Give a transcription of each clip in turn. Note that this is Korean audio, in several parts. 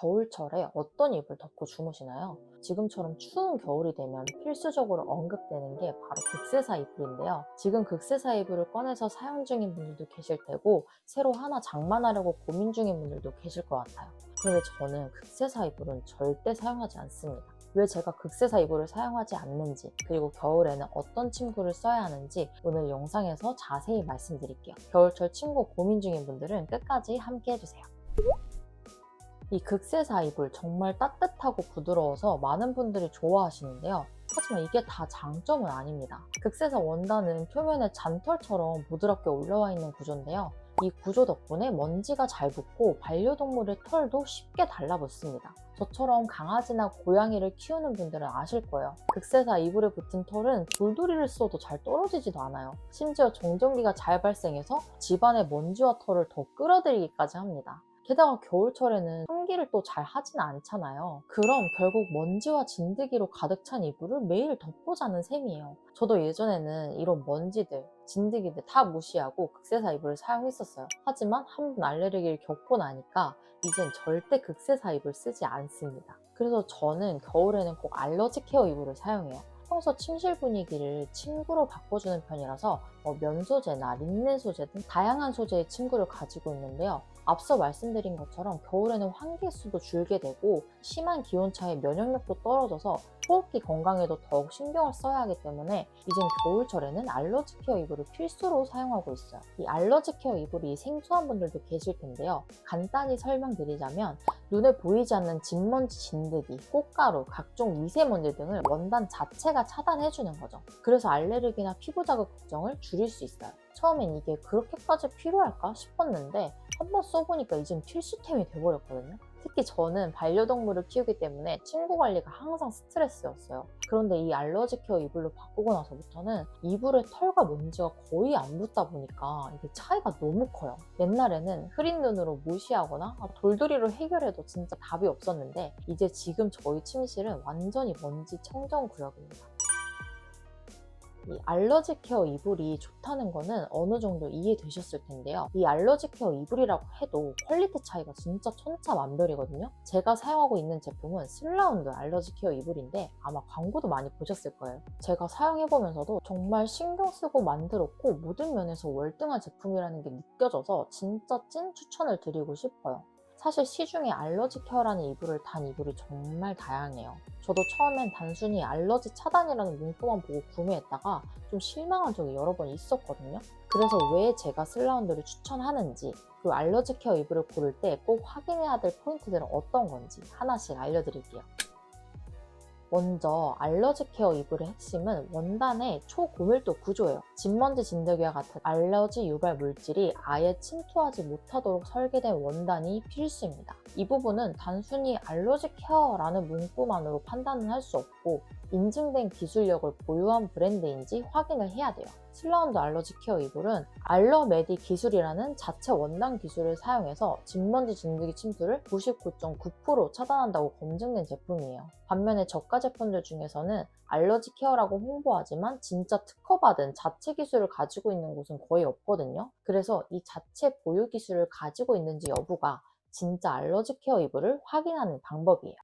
겨울철에 어떤 이불 덮고 주무시나요? 지금처럼 추운 겨울이 되면 필수적으로 언급되는 게 바로 극세사 이불인데요. 지금 극세사 이불을 꺼내서 사용 중인 분들도 계실 테고 새로 하나 장만하려고 고민 중인 분들도 계실 것 같아요. 그런데 저는 극세사 이불은 절대 사용하지 않습니다. 왜 제가 극세사 이불을 사용하지 않는지, 그리고 겨울에는 어떤 침구를 써야 하는지 오늘 영상에서 자세히 말씀드릴게요. 겨울철 침구 고민 중인 분들은 끝까지 함께 해주세요. 이 극세사 이불 정말 따뜻하고 부드러워서 많은 분들이 좋아하시는데요. 하지만 이게 다 장점은 아닙니다. 극세사 원단은 표면에 잔털처럼 부드럽게 올라와 있는 구조인데요. 이 구조 덕분에 먼지가 잘 붙고 반려동물의 털도 쉽게 달라붙습니다. 저처럼 강아지나 고양이를 키우는 분들은 아실 거예요. 극세사 이불에 붙은 털은 돌돌이를 써도 잘 떨어지지도 않아요. 심지어 정전기가 잘 발생해서 집안의 먼지와 털을 더 끌어들이기까지 합니다. 게다가 겨울철에는 환기를 또 잘 하지는 않잖아요. 그럼 결국 먼지와 진드기로 가득 찬 이불을 매일 덮고자는 셈이에요. 저도 예전에는 이런 먼지들, 진드기들 다 무시하고 극세사 이불을 사용했었어요. 하지만 한 번 알레르기를 겪고 나니까 이젠 절대 극세사 이불 쓰지 않습니다. 그래서 저는 겨울에는 꼭 알러지 케어 이불을 사용해요. 평소 침실 분위기를 침구로 바꿔주는 편이라서 면 소재나 린넨 소재 등 다양한 소재의 침구를 가지고 있는데요. 앞서 말씀드린 것처럼 겨울에는 환기수도 줄게 되고 심한 기온차에 면역력도 떨어져서 호흡기 건강에도 더욱 신경을 써야 하기 때문에 이젠 겨울철에는 알러지 케어 이불을 필수로 사용하고 있어요. 이 알러지 케어 이불이 생소한 분들도 계실 텐데요. 간단히 설명드리자면 눈에 보이지 않는 진먼지, 진드기, 꽃가루, 각종 미세먼지 등을 원단 자체가 차단해주는 거죠. 그래서 알레르기나 피부 자극 걱정을 줄일 수 있어요. 처음엔 이게 그렇게까지 필요할까 싶었는데 한번 써보니까 이젠 필수템이 돼버렸거든요. 특히 저는 반려동물을 키우기 때문에 침구 관리가 항상 스트레스였어요. 그런데 이 알러지 케어 이불로 바꾸고 나서부터는 이불에 털과 먼지가 거의 안 붙다 보니까 이게 차이가 너무 커요. 옛날에는 흐린 눈으로 무시하거나 돌돌이로 해결해도 진짜 답이 없었는데 이제 지금 저희 침실은 완전히 먼지 청정 구역입니다. 이 알러지 케어 이불이 좋다는 거는 어느 정도 이해되셨을 텐데요. 이 알러지 케어 이불이라고 해도 퀄리티 차이가 진짜 천차만별이거든요. 제가 사용하고 있는 제품은 슬라운드 알러지 케어 이불인데 아마 광고도 많이 보셨을 거예요. 제가 사용해보면서도 정말 신경 쓰고 만들었고 모든 면에서 월등한 제품이라는 게 느껴져서 진짜 찐 추천을 드리고 싶어요. 사실 시중에 알러지 케어라는 이불을 단 이불이 정말 다양해요. 저도 처음엔 단순히 알러지 차단이라는 문구만 보고 구매했다가 좀 실망한 적이 여러 번 있었거든요. 그래서 왜 제가 슬라운드를 추천하는지, 그리고 알러지 케어 이불을 고를 때 꼭 확인해야 될 포인트들은 어떤 건지 하나씩 알려드릴게요. 먼저 알러지 케어 이불의 핵심은 원단의 초고밀도 구조예요. 진먼지, 진드기와 같은 알러지 유발 물질이 아예 침투하지 못하도록 설계된 원단이 필수입니다. 이 부분은 단순히 알러지 케어라는 문구만으로 판단은 할 수 없고 인증된 기술력을 보유한 브랜드인지 확인을 해야 돼요. 슬라운드 알러지 케어 이불은 알러메디 기술이라는 자체 원단 기술을 사용해서 진먼지, 진드기 침투를 99.9% 차단한다고 검증된 제품이에요. 반면에 저가 제품들 중에서는 알러지 케어라고 홍보하지만 진짜 특허받은 자체 기술을 가지고 있는 곳은 거의 없거든요. 그래서 이 자체 보유 기술을 가지고 있는지 여부가 진짜 알러지 케어 이불을 확인하는 방법이에요.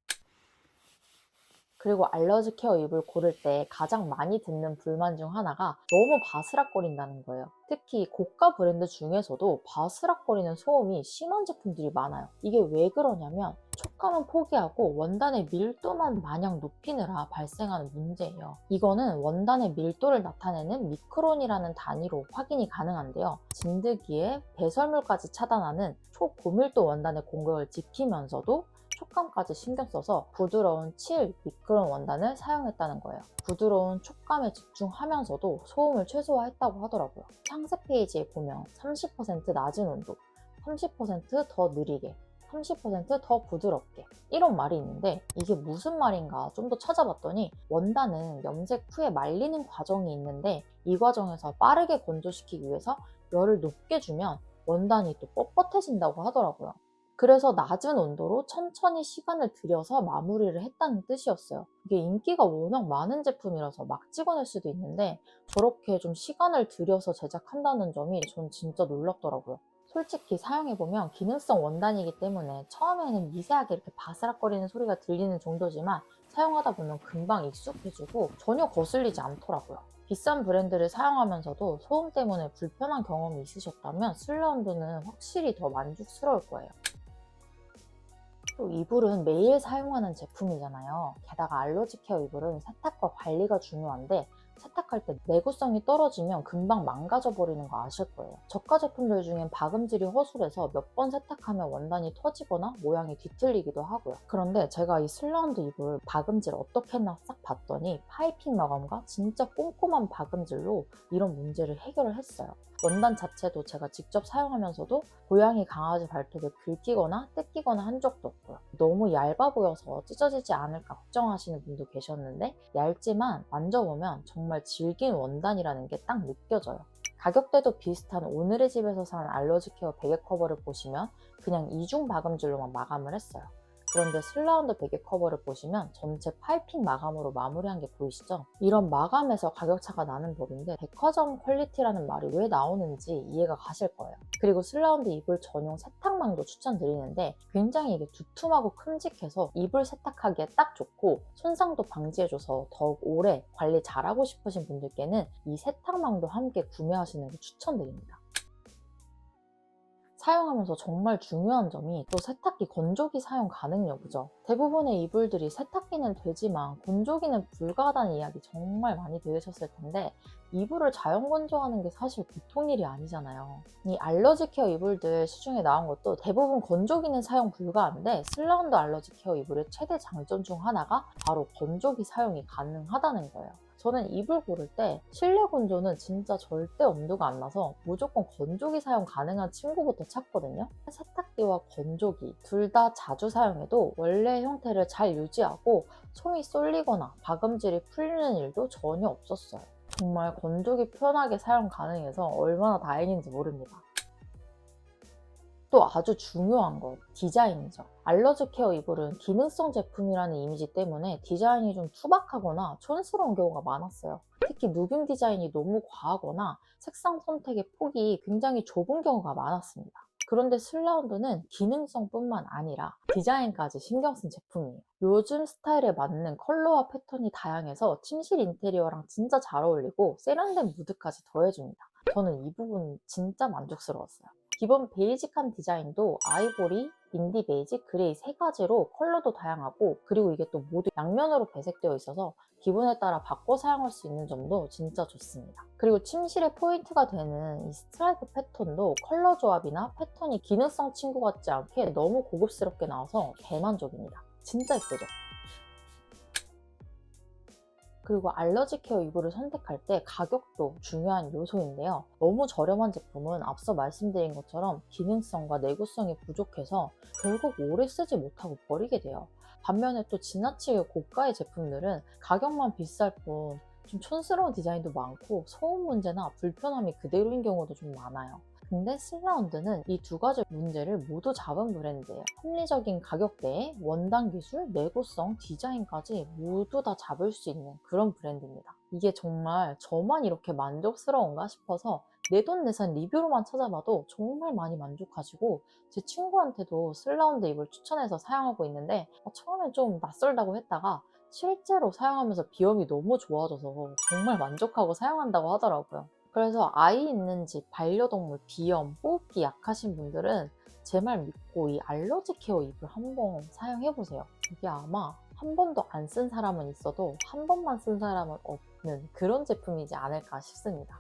그리고 알러지 케어 이불 고를 때 가장 많이 듣는 불만 중 하나가 너무 바스락거린다는 거예요. 특히 고가 브랜드 중에서도 바스락거리는 소음이 심한 제품들이 많아요. 이게 왜 그러냐면 촉감은 포기하고 원단의 밀도만 마냥 높이느라 발생하는 문제예요. 이거는 원단의 밀도를 나타내는 미크론이라는 단위로 확인이 가능한데요. 진드기에 배설물까지 차단하는 초고밀도 원단의 공격을 지키면서도 촉감까지 신경 써서 부드러운 7 미크론 원단을 사용했다는 거예요. 부드러운 촉감에 집중하면서도 소음을 최소화했다고 하더라고요. 상세 페이지에 보면 30% 낮은 온도, 30% 더 느리게, 30% 더 부드럽게 이런 말이 있는데 이게 무슨 말인가 좀 더 찾아봤더니 원단은 염색 후에 말리는 과정이 있는데 이 과정에서 빠르게 건조시키기 위해서 열을 높게 주면 원단이 또 뻣뻣해진다고 하더라고요. 그래서 낮은 온도로 천천히 시간을 들여서 마무리를 했다는 뜻이었어요. 이게 인기가 워낙 많은 제품이라서 막 찍어낼 수도 있는데 저렇게 좀 시간을 들여서 제작한다는 점이 전 진짜 놀랍더라고요. 솔직히 사용해보면 기능성 원단이기 때문에 처음에는 미세하게 이렇게 바스락거리는 소리가 들리는 정도지만 사용하다 보면 금방 익숙해지고 전혀 거슬리지 않더라고요. 비싼 브랜드를 사용하면서도 소음 때문에 불편한 경험이 있으셨다면 슬라운드는 확실히 더 만족스러울 거예요. 또 이불은 매일 사용하는 제품이잖아요. 게다가 알러지케어 이불은 세탁과 관리가 중요한데 세탁할 때 내구성이 떨어지면 금방 망가져 버리는 거 아실 거예요. 저가 제품들 중엔 박음질이 허술해서 몇 번 세탁하면 원단이 터지거나 모양이 뒤틀리기도 하고요. 그런데 제가 이 슬라운드 이불 박음질 어떻게 했나 싹 봤더니 파이핑 마감과 진짜 꼼꼼한 박음질로 이런 문제를 해결을 했어요. 원단 자체도 제가 직접 사용하면서도 고양이 강아지 발톱에 긁히거나 뜯기거나 한 적도 없고요. 너무 얇아 보여서 찢어지지 않을까 걱정하시는 분도 계셨는데 얇지만 만져보면 정말 질긴 원단이라는 게 딱 느껴져요. 가격대도 비슷한 오늘의 집에서 산 알러지케어 베개 커버를 보시면 그냥 이중 박음질로만 마감을 했어요. 그런데 슬라운드 베개 커버를 보시면 전체 파이핑 마감으로 마무리한 게 보이시죠? 이런 마감에서 가격차가 나는 법인데 백화점 퀄리티라는 말이 왜 나오는지 이해가 가실 거예요. 그리고 슬라운드 이불 전용 세탁망도 추천드리는데 굉장히 이게 두툼하고 큼직해서 이불 세탁하기에 딱 좋고 손상도 방지해줘서 더욱 오래 관리 잘하고 싶으신 분들께는 이 세탁망도 함께 구매하시는 걸 추천드립니다. 사용하면서 정말 중요한 점이 또 세탁기 건조기 사용 가능 여부죠. 대부분의 이불들이 세탁기는 되지만 건조기는 불가하다는 이야기 정말 많이 들으셨을 텐데 이불을 자연 건조하는 게 사실 보통 일이 아니잖아요. 이 알러지케어 이불들 시중에 나온 것도 대부분 건조기는 사용 불가한데 슬라운드 알러지케어 이불의 최대 장점 중 하나가 바로 건조기 사용이 가능하다는 거예요. 저는 이불 고를 때 실내 건조는 진짜 절대 엄두가 안 나서 무조건 건조기 사용 가능한 친구부터 찾거든요. 세탁기와 건조기 둘 다 자주 사용해도 원래 형태를 잘 유지하고 솜이 쏠리거나 박음질이 풀리는 일도 전혀 없었어요. 정말 건조기 편하게 사용 가능해서 얼마나 다행인지 모릅니다. 또 아주 중요한 것, 디자인이죠. 알러지케어 이불은 기능성 제품이라는 이미지 때문에 디자인이 좀 투박하거나 촌스러운 경우가 많았어요. 특히 누빔 디자인이 너무 과하거나 색상 선택의 폭이 굉장히 좁은 경우가 많았습니다. 그런데 슬라운드는 기능성뿐만 아니라 디자인까지 신경 쓴 제품이에요. 요즘 스타일에 맞는 컬러와 패턴이 다양해서 침실 인테리어랑 진짜 잘 어울리고 세련된 무드까지 더해줍니다. 저는 이 부분 진짜 만족스러웠어요. 기본 베이직한 디자인도 아이보리, 인디 베이직, 그레이 세 가지로 컬러도 다양하고 그리고 이게 또 모두 양면으로 배색되어 있어서 기분에 따라 바꿔 사용할 수 있는 점도 진짜 좋습니다. 그리고 침실의 포인트가 되는 이 스트라이프 패턴도 컬러 조합이나 패턴이 기능성 친구 같지 않게 너무 고급스럽게 나와서 대만족입니다. 진짜 예쁘죠? 그리고 알러지케어 이불을 선택할 때 가격도 중요한 요소인데요. 너무 저렴한 제품은 앞서 말씀드린 것처럼 기능성과 내구성이 부족해서 결국 오래 쓰지 못하고 버리게 돼요. 반면에 또 지나치게 고가의 제품들은 가격만 비쌀 뿐 좀 촌스러운 디자인도 많고 소음 문제나 불편함이 그대로인 경우도 좀 많아요. 근데 슬라운드는 이 두 가지 문제를 모두 잡은 브랜드예요. 합리적인 가격대에 원단 기술, 내구성, 디자인까지 모두 다 잡을 수 있는 그런 브랜드입니다. 이게 정말 저만 이렇게 만족스러운가 싶어서 내돈내산 리뷰로만 찾아봐도 정말 많이 만족하시고 제 친구한테도 슬라운드 이불 추천해서 사용하고 있는데 처음엔 좀 낯설다고 했다가 실제로 사용하면서 비염이 너무 좋아져서 정말 만족하고 사용한다고 하더라고요. 그래서 아이 있는 집, 반려동물, 비염, 호흡기 약하신 분들은 제 말 믿고 이 알러지케어 이불 한번 사용해보세요. 이게 아마 한 번도 안 쓴 사람은 있어도 한 번만 쓴 사람은 없는 그런 제품이지 않을까 싶습니다.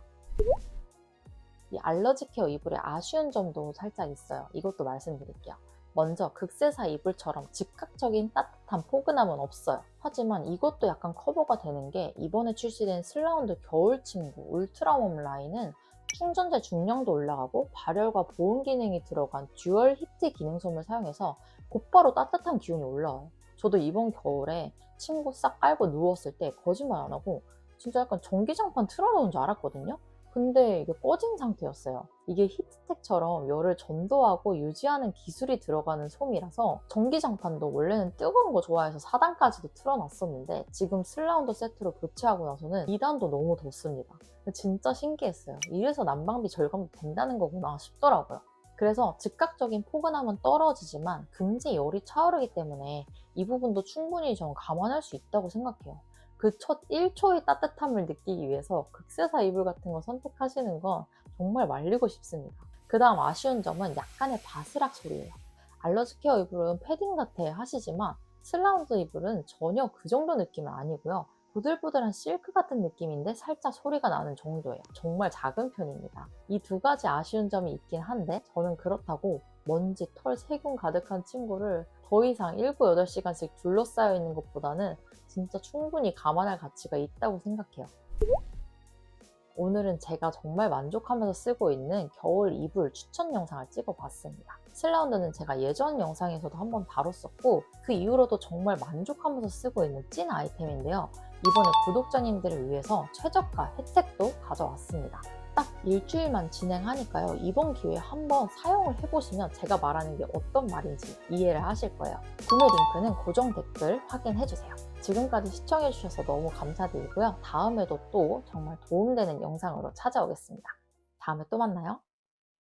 이 알러지케어 이불의 아쉬운 점도 살짝 있어요. 이것도 말씀드릴게요. 먼저 극세사 이불처럼 즉각적인 따뜻한 포근함은 없어요. 하지만 이것도 약간 커버가 되는 게 이번에 출시된 슬라운드 겨울 침구 울트라웜 라인은 충전재 중량도 올라가고 발열과 보온 기능이 들어간 듀얼 히트 기능솜을 사용해서 곧바로 따뜻한 기온이 올라와요. 저도 이번 겨울에 침구 싹 깔고 누웠을 때 거짓말 안 하고 진짜 약간 전기장판 틀어놓은 줄 알았거든요. 근데 이게 꺼진 상태였어요. 이게 히트텍처럼 열을 전도하고 유지하는 기술이 들어가는 솜이라서 전기장판도 원래는 뜨거운 거 좋아해서 4단까지도 틀어놨었는데 지금 슬라운드 세트로 교체하고 나서는 2단도 너무 덥습니다. 진짜 신기했어요. 이래서 난방비 절감도 된다는 거구나 싶더라고요. 그래서 즉각적인 포근함은 떨어지지만 금세 열이 차오르기 때문에 이 부분도 충분히 전 감안할 수 있다고 생각해요. 그 첫 1초의 따뜻함을 느끼기 위해서 극세사 이불 같은 거 선택하시는 건 정말 말리고 싶습니다. 그 다음 아쉬운 점은 약간의 바스락 소리예요. 알러지케어 이불은 패딩 같아 하시지만 슬라운드 이불은 전혀 그 정도 느낌은 아니고요. 부들부들한 실크 같은 느낌인데 살짝 소리가 나는 정도예요. 정말 작은 편입니다. 이 두 가지 아쉬운 점이 있긴 한데 저는 그렇다고 먼지, 털, 세균 가득한 침구를 더 이상 7, 8시간씩 둘러싸여 있는 것보다는 진짜 충분히 감안할 가치가 있다고 생각해요. 오늘은 제가 정말 만족하면서 쓰고 있는 겨울 이불 추천 영상을 찍어봤습니다. 슬라운드는 제가 예전 영상에서도 한번 다뤘었고 그 이후로도 정말 만족하면서 쓰고 있는 찐 아이템인데요. 이번에 구독자님들을 위해서 최저가 혜택도 가져왔습니다. 딱 일주일만 진행하니까요. 이번 기회에 한번 사용을 해보시면 제가 말하는 게 어떤 말인지 이해를 하실 거예요. 구매 링크는 고정 댓글 확인해주세요. 지금까지 시청해주셔서 너무 감사드리고요. 다음에도 또 정말 도움되는 영상으로 찾아오겠습니다. 다음에 또 만나요.